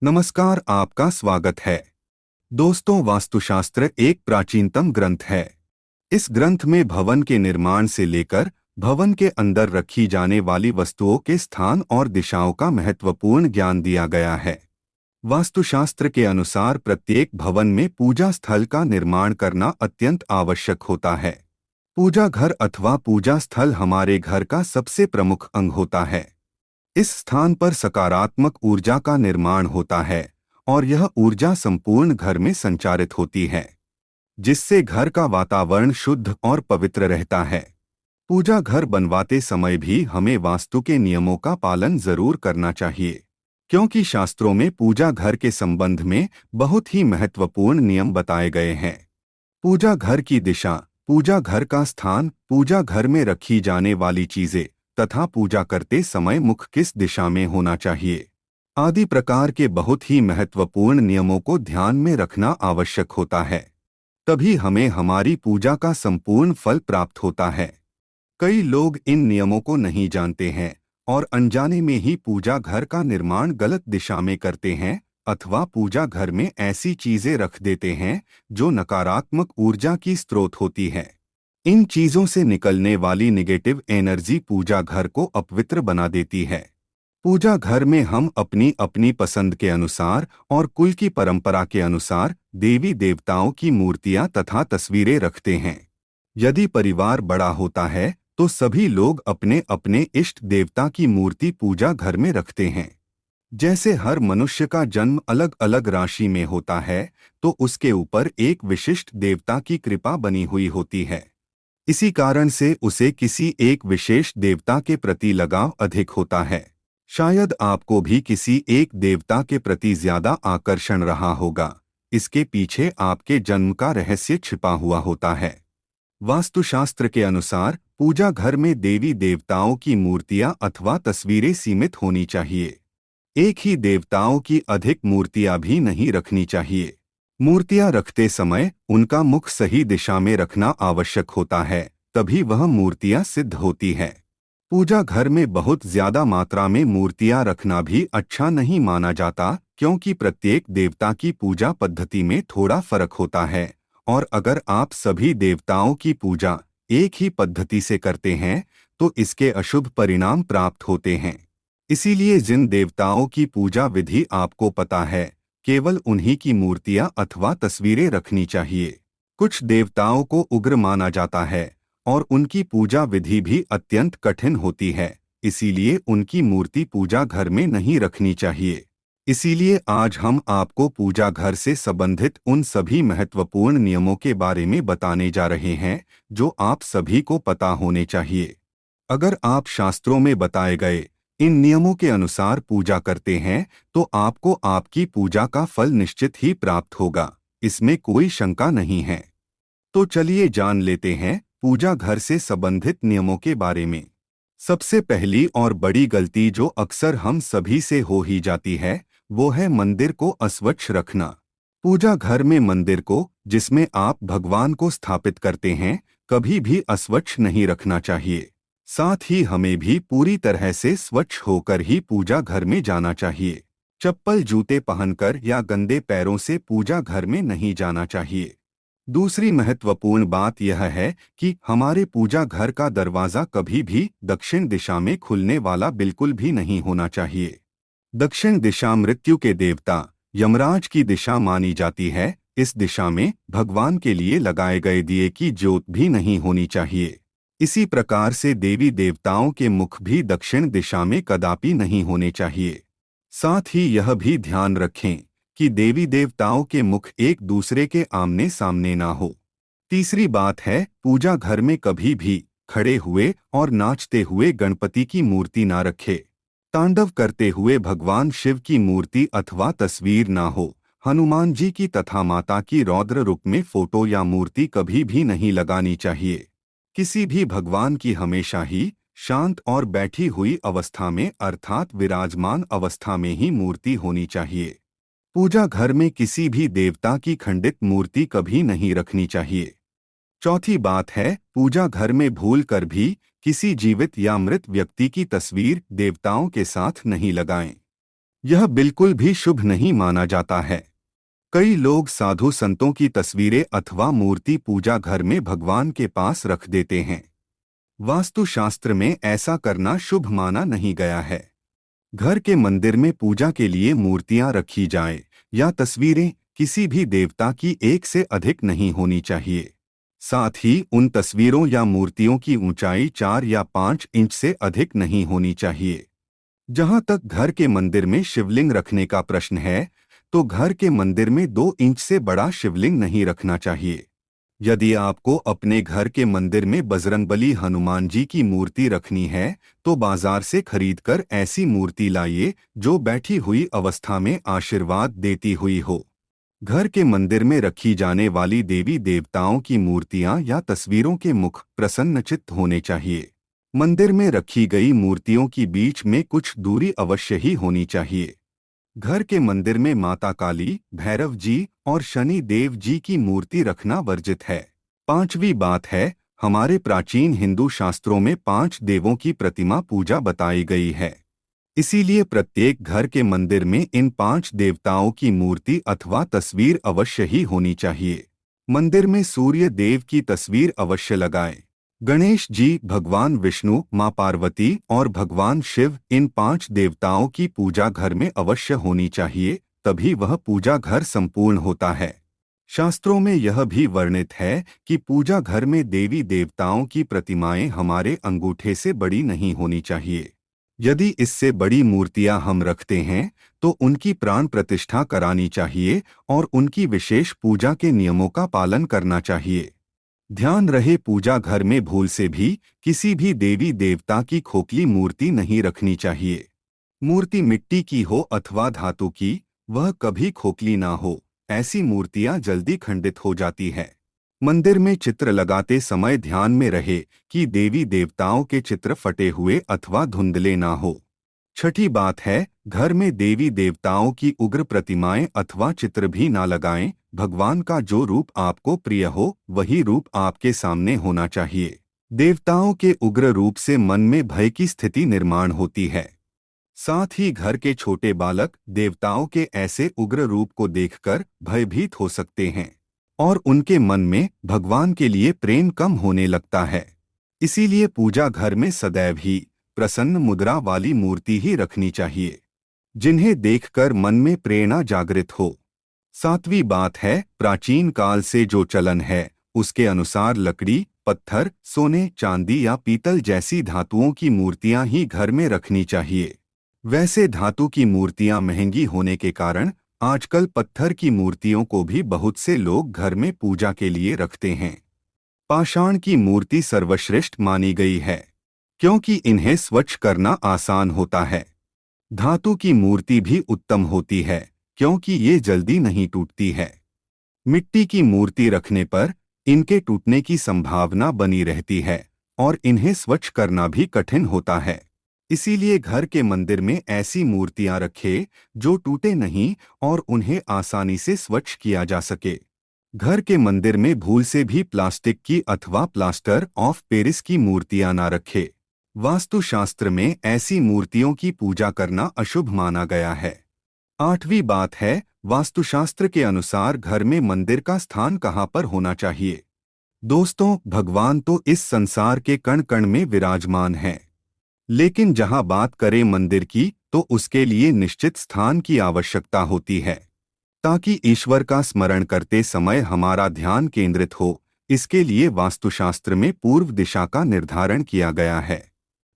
नमस्कार, आपका स्वागत है। दोस्तों, वास्तुशास्त्र एक प्राचीनतम ग्रंथ है। इस ग्रंथ में भवन के निर्माण से लेकर भवन के अंदर रखी जाने वाली वस्तुओं के स्थान और दिशाओं का महत्वपूर्ण ज्ञान दिया गया है। वास्तुशास्त्र के अनुसार प्रत्येक भवन में पूजा स्थल का निर्माण करना अत्यंत आवश्यक होता है। पूजा घर अथवा पूजा स्थल हमारे घर का सबसे प्रमुख अंग होता है। इस स्थान पर सकारात्मक ऊर्जा का निर्माण होता है और यह ऊर्जा संपूर्ण घर में संचारित होती है, जिससे घर का वातावरण शुद्ध और पवित्र रहता है। पूजा घर बनवाते समय भी हमें वास्तु के नियमों का पालन जरूर करना चाहिए, क्योंकि शास्त्रों में पूजा घर के संबंध में बहुत ही महत्वपूर्ण नियम बताए गए हैं। पूजा घर की दिशा, पूजा घर का स्थान, पूजा घर में रखी जाने वाली चीजें तथा पूजा करते समय मुख किस दिशा में होना चाहिए आदि प्रकार के बहुत ही महत्वपूर्ण नियमों को ध्यान में रखना आवश्यक होता है। तभी हमें हमारी पूजा का संपूर्ण फल प्राप्त होता है। कई लोग इन नियमों को नहीं जानते हैं और अनजाने में ही पूजा घर का निर्माण गलत दिशा में करते हैं अथवा पूजा घर में ऐसी चीजें रख देते हैं जो नकारात्मक ऊर्जा की स्रोत होती है। इन चीजों से निकलने वाली नेगेटिव एनर्जी पूजा घर को अपवित्र बना देती है। पूजा घर में हम अपनी अपनी पसंद के अनुसार और कुल की परंपरा के अनुसार देवी देवताओं की मूर्तियां तथा तस्वीरें रखते हैं। यदि परिवार बड़ा होता है तो सभी लोग अपने अपने इष्ट देवता की मूर्ति पूजा घर में रखते हैं। जैसे हर मनुष्य का जन्म अलग अलग राशि में होता है तो उसके ऊपर एक विशिष्ट देवता की कृपा बनी हुई होती है। इसी कारण से उसे किसी एक विशेष देवता के प्रति लगाव अधिक होता है। शायद आपको भी किसी एक देवता के प्रति ज्यादा आकर्षण रहा होगा। इसके पीछे आपके जन्म का रहस्य छिपा हुआ होता है। वास्तुशास्त्र के अनुसार पूजा घर में देवी देवताओं की मूर्तियां अथवा तस्वीरें सीमित होनी चाहिए। एक ही देवताओं की अधिक मूर्तियां भी नहीं रखनी चाहिए। मूर्तियां रखते समय उनका मुख सही दिशा में रखना आवश्यक होता है, तभी वह मूर्तियां सिद्ध होती है। पूजा घर में बहुत ज्यादा मात्रा में मूर्तियां रखना भी अच्छा नहीं माना जाता, क्योंकि प्रत्येक देवता की पूजा पद्धति में थोड़ा फर्क होता है और अगर आप सभी देवताओं की पूजा एक ही पद्धति से करते हैं तो इसके अशुभ परिणाम प्राप्त होते हैं। इसीलिए जिन देवताओं की पूजा विधि आपको पता है, केवल उन्हीं की मूर्तियां अथवा तस्वीरें रखनी चाहिए। कुछ देवताओं को उग्र माना जाता है और उनकी पूजा विधि भी अत्यंत कठिन होती है, इसीलिए उनकी मूर्ति पूजा घर में नहीं रखनी चाहिए। इसीलिए आज हम आपको पूजा घर से संबंधित उन सभी महत्वपूर्ण नियमों के बारे में बताने जा रहे हैं जो आप सभी को पता होने चाहिए। अगर आप शास्त्रों में बताए गए इन नियमों के अनुसार पूजा करते हैं तो आपको आपकी पूजा का फल निश्चित ही प्राप्त होगा, इसमें कोई शंका नहीं है। तो चलिए जान लेते हैं पूजा घर से संबंधित नियमों के बारे में। सबसे पहली और बड़ी गलती जो अक्सर हम सभी से हो ही जाती है वो है मंदिर को अस्वच्छ रखना। पूजा घर में मंदिर को, जिसमें आप भगवान को स्थापित करते हैं, कभी भी अस्वच्छ नहीं रखना चाहिए। साथ ही हमें भी पूरी तरह से स्वच्छ होकर ही पूजा घर में जाना चाहिए। चप्पल जूते पहनकर या गंदे पैरों से पूजा घर में नहीं जाना चाहिए। दूसरी महत्वपूर्ण बात यह है कि हमारे पूजा घर का दरवाजा कभी भी दक्षिण दिशा में खुलने वाला बिल्कुल भी नहीं होना चाहिए। दक्षिण दिशा मृत्यु के देवता यमराज की दिशा मानी जाती है। इस दिशा में भगवान के लिए लगाए गए दिए की ज्योत भी नहीं होनी चाहिए। इसी प्रकार से देवी देवताओं के मुख भी दक्षिण दिशा में कदापि नहीं होने चाहिए। साथ ही यह भी ध्यान रखें कि देवी देवताओं के मुख एक दूसरे के आमने सामने ना हो। तीसरी बात है, पूजा घर में कभी भी खड़े हुए और नाचते हुए गणपति की मूर्ति ना रखे। तांडव करते हुए भगवान शिव की मूर्ति अथवा तस्वीर ना हो। हनुमान जी की तथा माता की रौद्र रूप में फोटो या मूर्ति कभी भी नहीं लगानी चाहिए। किसी भी भगवान की हमेशा ही शांत और बैठी हुई अवस्था में अर्थात विराजमान अवस्था में ही मूर्ति होनी चाहिए। पूजा घर में किसी भी देवता की खंडित मूर्ति कभी नहीं रखनी चाहिए। चौथी बात है, पूजा घर में भूल कर भी किसी जीवित या मृत व्यक्ति की तस्वीर देवताओं के साथ नहीं लगाएं। यह बिल्कुल भी शुभ नहीं माना जाता है। कई लोग साधु संतों की तस्वीरें अथवा मूर्ति पूजा घर में भगवान के पास रख देते हैं। वास्तुशास्त्र में ऐसा करना शुभ माना नहीं गया है। घर के मंदिर में पूजा के लिए मूर्तियां रखी जाएं या तस्वीरें किसी भी देवता की एक से अधिक नहीं होनी चाहिए। साथ ही उन तस्वीरों या मूर्तियों की ऊंचाई 4 या 5 इंच से अधिक नहीं होनी चाहिए। जहां तक घर के मंदिर में शिवलिंग रखने का प्रश्न है, तो घर के मंदिर में 2 इंच से बड़ा शिवलिंग नहीं रखना चाहिए। यदि आपको अपने घर के मंदिर में बजरंगबली हनुमान जी की मूर्ति रखनी है, तो बाजार से खरीदकर ऐसी मूर्ति लाइए जो बैठी हुई अवस्था में आशीर्वाद देती हुई हो। घर के मंदिर में रखी जाने वाली देवी देवताओं की मूर्तियां या तस्वीरों के मुख प्रसन्नचित्त होने चाहिए। मंदिर में रखी गई मूर्तियों की बीच में कुछ दूरी अवश्य ही होनी चाहिए। घर के मंदिर में माता काली, भैरव जी और शनि देव जी की मूर्ति रखना वर्जित है। 5वीं बात है, हमारे प्राचीन हिंदू शास्त्रों में 5 देवों की प्रतिमा पूजा बताई गई है। इसीलिए प्रत्येक घर के मंदिर में इन 5 देवताओं की मूर्ति अथवा तस्वीर अवश्य ही होनी चाहिए। मंदिर में सूर्य देव की तस्वीर अवश्य लगाएं। गणेश जी, भगवान विष्णु, मां पार्वती और भगवान शिव, इन 5 देवताओं की पूजा घर में अवश्य होनी चाहिए, तभी वह पूजा घर संपूर्ण होता है। शास्त्रों में यह भी वर्णित है कि पूजा घर में देवी देवताओं की प्रतिमाएं हमारे अंगूठे से बड़ी नहीं होनी चाहिए। यदि इससे बड़ी मूर्तियां हम रखते हैं तो उनकी प्राण प्रतिष्ठा करानी चाहिए और उनकी विशेष पूजा के नियमों का पालन करना चाहिए। ध्यान रहे, पूजा घर में भूल से भी किसी भी देवी देवता की खोखली मूर्ति नहीं रखनी चाहिए। मूर्ति मिट्टी की हो अथवा धातु की, वह कभी खोखली ना हो। ऐसी मूर्तियां जल्दी खंडित हो जाती है। मंदिर में चित्र लगाते समय ध्यान में रहे कि देवी देवताओं के चित्र फटे हुए अथवा धुंधले ना हो। 6ठी बात है, घर में देवी देवताओं की उग्र प्रतिमाएं अथवा चित्र भी ना लगाएं। भगवान का जो रूप आपको प्रिय हो, वही रूप आपके सामने होना चाहिए। देवताओं के उग्र रूप से मन में भय की स्थिति निर्माण होती है। साथ ही घर के छोटे बालक देवताओं के ऐसे उग्र रूप को देखकर भयभीत हो सकते हैं और उनके मन में भगवान के लिए प्रेम कम होने लगता है। इसीलिए पूजा घर में सदैव ही प्रसन्न मुद्रा वाली मूर्ति ही रखनी चाहिए, जिन्हें देखकर मन में प्रेरणा जागृत हो। 7वीं बात है, प्राचीन काल से जो चलन है उसके अनुसार लकड़ी, पत्थर, सोने, चांदी या पीतल जैसी धातुओं की मूर्तियां ही घर में रखनी चाहिए। वैसे धातु की मूर्तियां महंगी होने के कारण आजकल पत्थर की मूर्तियों को भी बहुत से लोग घर में पूजा के लिए रखते हैं। पाषाण की मूर्ति सर्वश्रेष्ठ मानी गई है, क्योंकि इन्हें स्वच्छ करना आसान होता है। धातु की मूर्ति भी उत्तम होती है, क्योंकि ये जल्दी नहीं टूटती है। मिट्टी की मूर्ति रखने पर इनके टूटने की संभावना बनी रहती है और इन्हें स्वच्छ करना भी कठिन होता है। इसीलिए घर के मंदिर में ऐसी मूर्तियां रखें जो टूटे नहीं और उन्हें आसानी से स्वच्छ किया जा सके। घर के मंदिर में भूल से भी प्लास्टिक की अथवा प्लास्टर ऑफ पेरिस की मूर्तियां ना रखें। वास्तुशास्त्र में ऐसी मूर्तियों की पूजा करना अशुभ माना गया है। 8वीं बात है, वास्तुशास्त्र के अनुसार घर में मंदिर का स्थान कहाँ पर होना चाहिए। दोस्तों, भगवान तो इस संसार के कण कण में विराजमान है, लेकिन जहां बात करें मंदिर की, तो उसके लिए निश्चित स्थान की आवश्यकता होती है, ताकि ईश्वर का स्मरण करते समय हमारा ध्यान केंद्रित हो। इसके लिए वास्तुशास्त्र में पूर्व दिशा का निर्धारण किया गया है।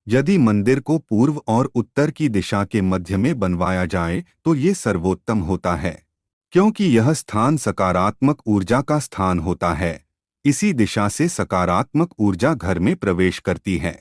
यदि मंदिर को पूर्व और उत्तर की दिशा के मध्य में बनवाया जाए तो ये सर्वोत्तम होता है, क्योंकि यह स्थान सकारात्मक ऊर्जा का स्थान होता है। इसी दिशा से सकारात्मक ऊर्जा घर में प्रवेश करती है।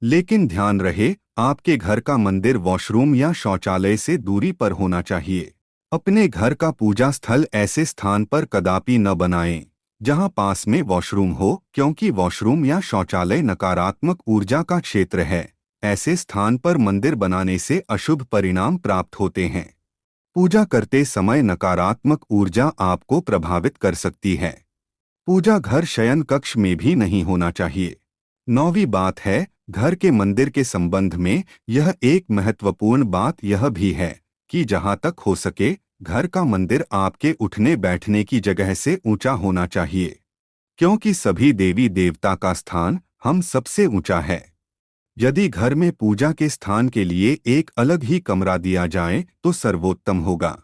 लेकिन ध्यान रहे, आपके घर का मंदिर वॉशरूम या शौचालय से दूरी पर होना चाहिए। अपने घर का पूजा स्थल ऐसे स्थान पर कदापि न बनाएं जहां पास में वॉशरूम हो, क्योंकि वॉशरूम या शौचालय नकारात्मक ऊर्जा का क्षेत्र है। ऐसे स्थान पर मंदिर बनाने से अशुभ परिणाम प्राप्त होते हैं। पूजा करते समय नकारात्मक ऊर्जा आपको प्रभावित कर सकती है। पूजा घर शयन कक्ष में भी नहीं होना चाहिए। 9वीं बात है, घर के मंदिर के संबंध में यह एक महत्वपूर्ण बात यह भी है कि जहां तक हो सके घर का मंदिर आपके उठने बैठने की जगह से ऊंचा होना चाहिए, क्योंकि सभी देवी देवता का स्थान हम सबसे ऊंचा है। यदि घर में पूजा के स्थान के लिए एक अलग ही कमरा दिया जाए तो सर्वोत्तम होगा।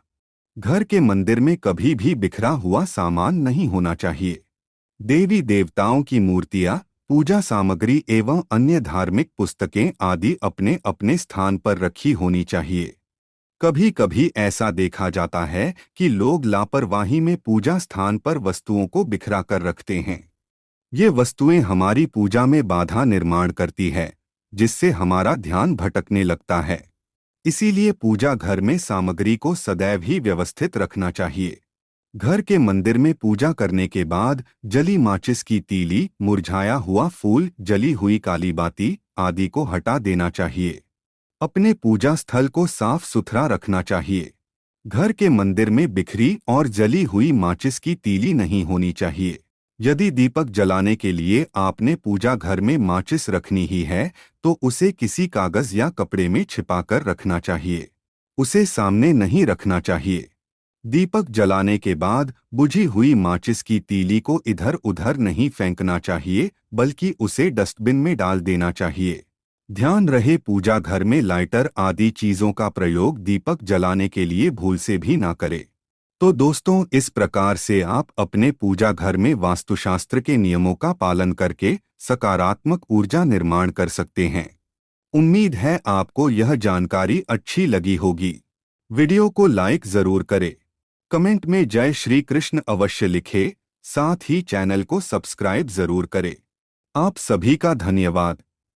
घर के मंदिर में कभी भी बिखरा हुआ सामान नहीं होना चाहिए। देवी देवताओं की मूर्तियां, पूजा सामग्री एवं अन्य धार्मिक पुस्तकें आदि अपने अपने स्थान पर रखी होनी चाहिए। कभी कभी ऐसा देखा जाता है कि लोग लापरवाही में पूजा स्थान पर वस्तुओं को बिखरा कर रखते हैं। ये वस्तुएं हमारी पूजा में बाधा निर्माण करती है, जिससे हमारा ध्यान भटकने लगता है। इसीलिए पूजा घर में सामग्री को सदैव ही व्यवस्थित रखना चाहिए। घर के मंदिर में पूजा करने के बाद जली माचिस की तीली, मुरझाया हुआ फूल, जली हुई काली बाती आदि को हटा देना चाहिए। अपने पूजा स्थल को साफ सुथरा रखना चाहिए। घर के मंदिर में बिखरी और जली हुई माचिस की तीली नहीं होनी चाहिए। यदि दीपक जलाने के लिए आपने पूजा घर में माचिस रखनी ही है तो उसे किसी कागज या कपड़े में छिपाकर रखना चाहिए। उसे सामने नहीं रखना चाहिए। दीपक जलाने के बाद बुझी हुई माचिस की तीली को इधर उधर नहीं फेंकना चाहिए, बल्कि उसे डस्टबिन में डाल देना चाहिए। ध्यान रहे पूजा घर में लाइटर आदि चीजों का प्रयोग दीपक जलाने के लिए भूल से भी ना करें। तो दोस्तों, इस प्रकार से आप अपने पूजा घर में वास्तुशास्त्र के नियमों का पालन करके सकारात्मक ऊर्जा निर्माण कर सकते हैं। उम्मीद है आपको यह जानकारी अच्छी लगी होगी। वीडियो को लाइक जरूर करें। कमेंट में जय श्री कृष्ण अवश्य लिखें। साथ ही चैनल को सब्सक्राइब जरूर करें। आप सभी का धन्यवाद।